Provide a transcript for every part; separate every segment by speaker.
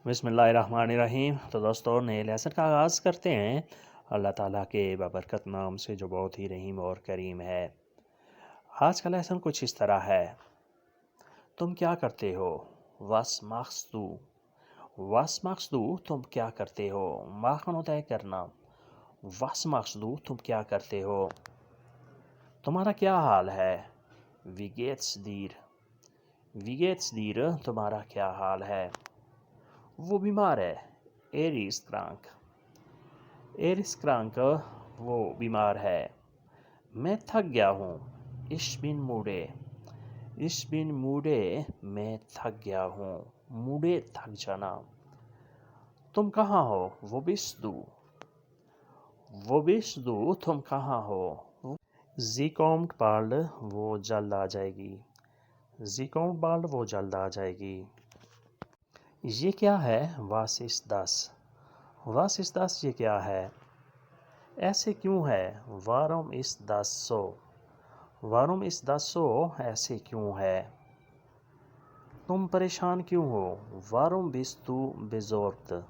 Speaker 1: بسم اللہ الرحمن الرحیم۔ تو دوستوں، نئے لیسن کا آغاز کرتے ہیں اللہ تعالیٰ کے بابرکت نام سے جو بہت ہی رحیم اور کریم ہے۔ آج کا لیسن کچھ اس طرح ہے: تم کیا کرتے ہو؟ واس ماخس دو؟ واس ماخس دو تم کیا کرتے ہو؟ ماخن ہوتا ہے کرنا۔ واس ماخس دو تم کیا کرتے ہو؟ تمہارا کیا حال ہے؟ وی گیٹس دیر؟ وی گیٹس دیر تمہارا کیا حال ہے؟ وہ بیمار ہے، ایریس کرانک۔ ایریس کرانک وہ بیمار ہے۔ میں تھک گیا ہوں، ich bin müde۔ ich bin müde میں تھک گیا ہوں، müde تھک جانا۔ تم کہاں ہو؟ wo bist du؟ wo bist du تم کہاں ہو؟ sie kommt bald وہ جلد آ جائے گی۔ sie kommt bald وہ جلد آ جائے گی۔ یہ کیا ہے؟ was ist das؟ was ist das یہ کیا ہے؟ ایسے کیوں ہے؟ warum ist das so؟ warum ist das so ایسے کیوں ہے؟ تم پریشان کیوں ہو؟ warum bist du besorgt؟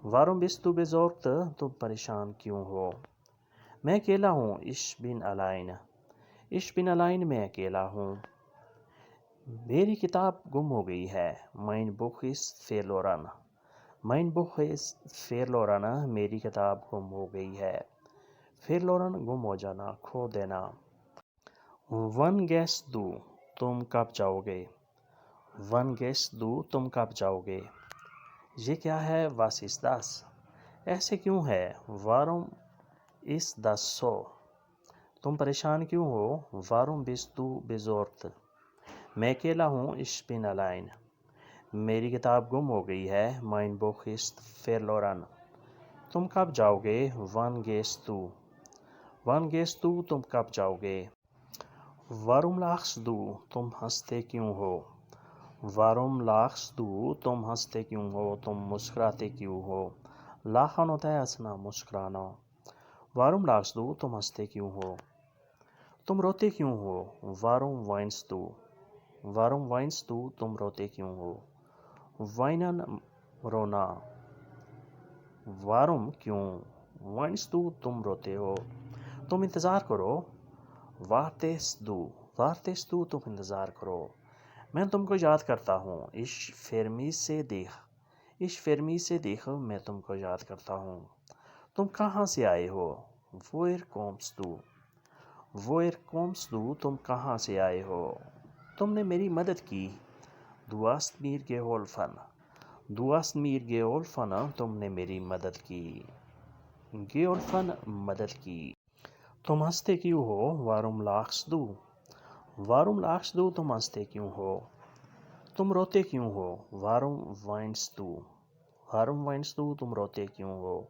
Speaker 1: warum bist du besorgt تم پریشان کیوں ہو؟ میں اکیلا ہوں، ich bin allein۔ ich bin allein میں اکیلا ہوں۔ میری کتاب گم ہو گئی ہے، mein Buch ist verloren۔ mein Buch ist verloren میری کتاب گم ہو گئی ہے۔ verloren گم ہو جانا، کھو دینا۔ wann gehst du تم کب جاؤ گے؟ wann gehst du تم کب جاؤ گے؟ یہ کیا ہے؟ was ist das؟ ایسے کیوں ہے؟ warum ist das so؟ تم پریشان کیوں ہو؟ warum bist du besorgt؟ میں اکیلا ہوں، ich bin allein۔ میری کتاب گم ہو گئی ہے، mein Buch ist verloren۔ تم کب جاؤ گے؟ wann gehst du؟ wann gehst du تم کب جاؤ گے؟ warum lachst du تم ہنستے کیوں ہو؟ warum lachst du تم ہنستے کیوں ہو؟ تم مسکراتے کیوں ہو؟ lachen ہوتا ہے ہنسنا، مسکرانا۔ warum lachst du تم ہنستے کیوں ہو؟ تم روتے کیوں ہو؟ warum weinst du؟ warum weinst du تم روتے کیوں ہو؟ weinen رونا۔ warum کیوں؟ weinst du تم روتے ہو۔ تم انتظار کرو، wartest du؟ wartest du تم انتظار کرو۔ میں تم کو یاد کرتا ہوں، ich vermisse dich۔ ich vermisse dich میں تم کو یاد کرتا ہوں۔ تم کہاں سے آئے ہو؟ woher kommst du؟ woher kommst du تم کہاں سے آئے ہو؟ تم نے میری مدد کی، du hast mir geholfen۔ du hast mir geholfen تم نے میری مدد کی۔ geholfen مدد کی۔ تم ہنستے کیوں ہو؟ warum lachst du؟ warum lachst du تم ہنستے کیوں ہو؟ تم روتے کیوں ہو؟ warum weinst du؟ warum weinst du تم روتے کیوں ہو؟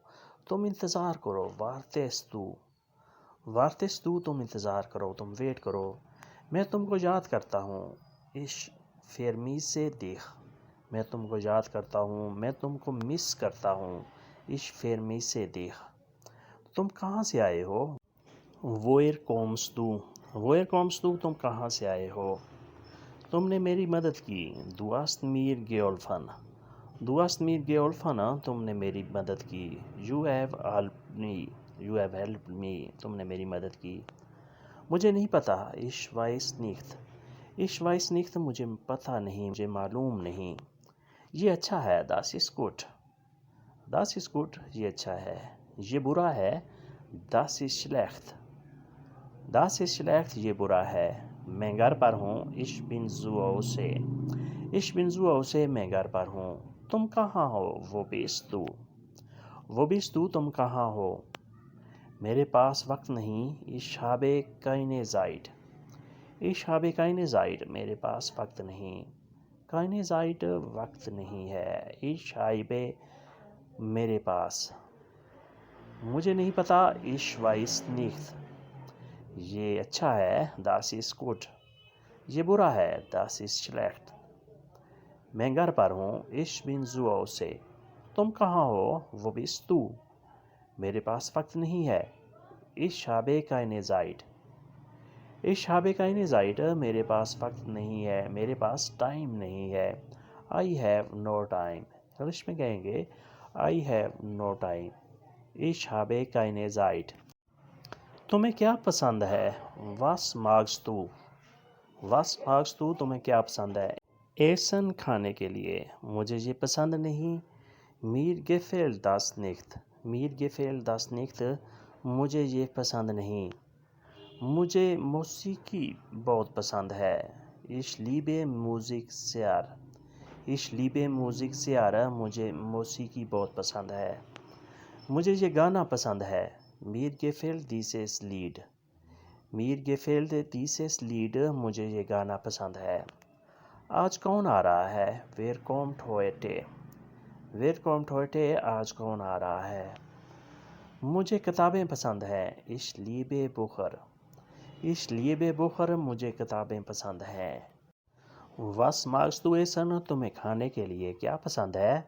Speaker 1: تم انتظار کرو، wartest du۔ wartest du تم انتظار کرو، تم ویٹ کرو۔ میں تم کو یاد کرتا ہوں، ich vermisse dich۔ میں تم کو یاد کرتا ہوں، میں تم کو مس کرتا ہوں، ich vermisse dich۔ تم کہاں سے آئے ہو؟ woher kommst du؟ woher kommst du تم کہاں سے آئے ہو؟ تم نے میری مدد کی، du hast mir geholfen۔ du hast mir geholfen تم نے میری مدد کی، you have helped me۔ you have helped me تم نے میری مدد کی۔ مجھے نہیں پتہ، ich weiß nicht۔ ich weiß nicht مجھے پتہ نہیں، مجھے معلوم نہیں۔ یہ اچھا ہے، das ist gut۔ das ist gut یہ اچھا ہے۔ یہ برا ہے، das ist schlecht۔ das ist schlecht یہ برا ہے۔ میں گھر پر ہوں، ich bin zu Hause۔ ich bin zu Hause میں گھر پر ہوں۔ تم کہاں ہو؟ wo bist du؟ wo bist du تم کہاں ہو؟ میرے پاس وقت نہیں، ich habe keine Zeit۔ ich habe keine Zeit میرے پاس وقت نہیں۔ keine Zeit وقت نہیں ہے، ich habe میرے پاس۔ مجھے نہیں پتہ، ich weiß nicht۔ یہ اچھا ہے، das ist gut۔ یہ برا ہے، das ist schlecht۔ میں گھر پر ہوں، ich bin zu Hause۔ تم کہاں ہو؟ wo bist du؟ میرے پاس وقت نہیں ہے، ich habe keine Zeit۔ ich habe keine Zeit میرے پاس وقت نہیں ہے، میرے پاس ٹائم نہیں ہے، I have no time۔ English میں کہیں گے I have no time. Ich habe keine Zeit. تمہیں کیا پسند ہے؟ Was magst du? Was magst du؟ تمہیں کیا پسند ہے؟ ایسن کھانے کے لیے مجھے یہ پسند نہیں. Mir gefällt das nicht. Mir gefällt das nicht. مجھے یہ پسند نہیں. مجھے موسیقی بہت پسند ہے. Ich liebe Musik sehr. Ich liebe Musik sehr. مجھے موسیقی بہت پسند ہے. مجھے یہ گانا پسند ہے. Mir gefällt dieses Lied. Mir gefällt dieses Lied. مجھے یہ گانا پسند ہے. آج کون آ رہا ہے؟ Wer kommt heute? Wer kommt heute? آج کون آ رہا ہے؟ مجھے کتابیں پسند ہیں. Ich liebe Bücher. Ich liebe Bücher. مجھے کتابیں پسند ہیں. Was magst du essen؟ تمہیں کھانے کے لیے کیا پسند ہے؟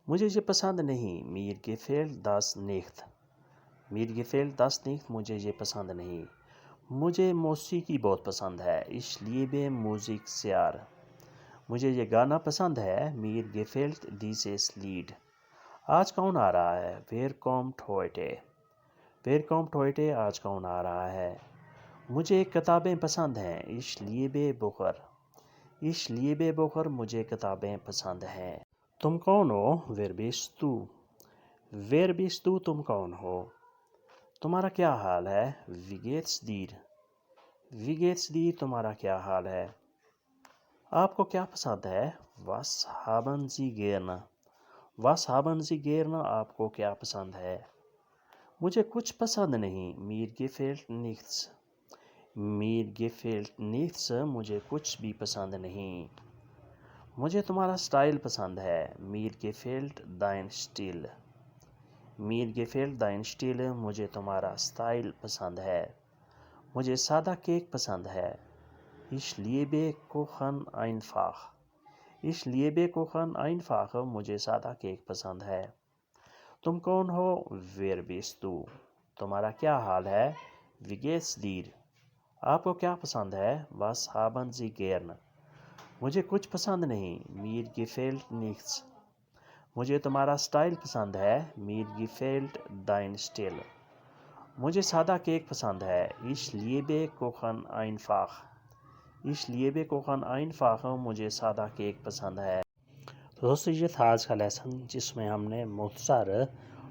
Speaker 1: مجھے یہ پسند نہیں. Mir gefällt das nicht. Mir gefällt das nicht. مجھے یہ پسند نہیں. مجھے موسیقی بہت پسند ہے. Ich liebe Musik sehr. مجھے یہ گانا پسند ہے. Mir gefällt dieses Lied. آج کون آ رہا ہے؟ Wer kommt heute? Wer kommt heute? آج کون آ رہا ہے؟ مجھے کتابیں پسند ہیں. Ich liebe Bücher. Ich liebe Bücher. مجھے کتابیں پسند ہیں. تم کون ہو؟ Wer bist du? Wer bist du؟ تم کون ہو؟ تمہارا کیا حال ہے؟ Wie geht's dir? Wie geht's dir؟ تمہارا کیا حال ہے؟ آپ کو کیا پسند ہے؟ Was haben Sie gern? Was haben Sie gern؟ آپ کو کیا پسند ہے؟ مجھے کچھ پسند نہیں. Mir gefällt nichts. Mir gefällt nichts. مجھے کچھ بھی پسند نہیں. مجھے تمہارا سٹائل پسند ہے. Mir gefällt dein Stil. Mir gefällt dein Stil. مجھے تمہارا سٹائل پسند ہے. مجھے سادہ کیک پسند ہے. Ich liebe Kuchen einfach. Ich liebe Kuchen einfach. مجھے سادہ کیک پسند ہے. تم کون ہو؟ Wer bist du؟ تمہارا کیا حال ہے؟ Wie geht's dir؟ آپ کو کیا پسند ہے؟ Was haben Sie gern؟ مجھے کچھ پسند نہیں. Mir gefällt nichts. مجھے تمہارا سٹائل پسند ہے. Mir gefällt dein Stil. مجھے سادہ کیک پسند ہے. Ich liebe Kuchen einfach. Ich liebe Kuchen einfach. مجھے سادہ کیک پسند ہے. تو دوستو یہ تھا آج کا لیسن جس میں ہم نے مختصر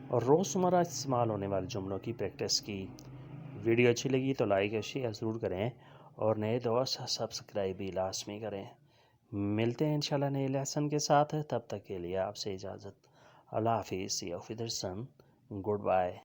Speaker 1: اور روزمرہ استعمال ہونے والے جملوں کی پریکٹس کی. ویڈیو اچھی لگی تو لائک اور شیئر ضرور کریں اور نئے دوست سبسکرائب بھی لازمی کریں. ملتے ہیں انشاءاللہ نئے لیسن کے ساتھ. تب تک کے لیے آپ سے اجازت. اللہ حافظ. سی آف ادرسن. Good bye.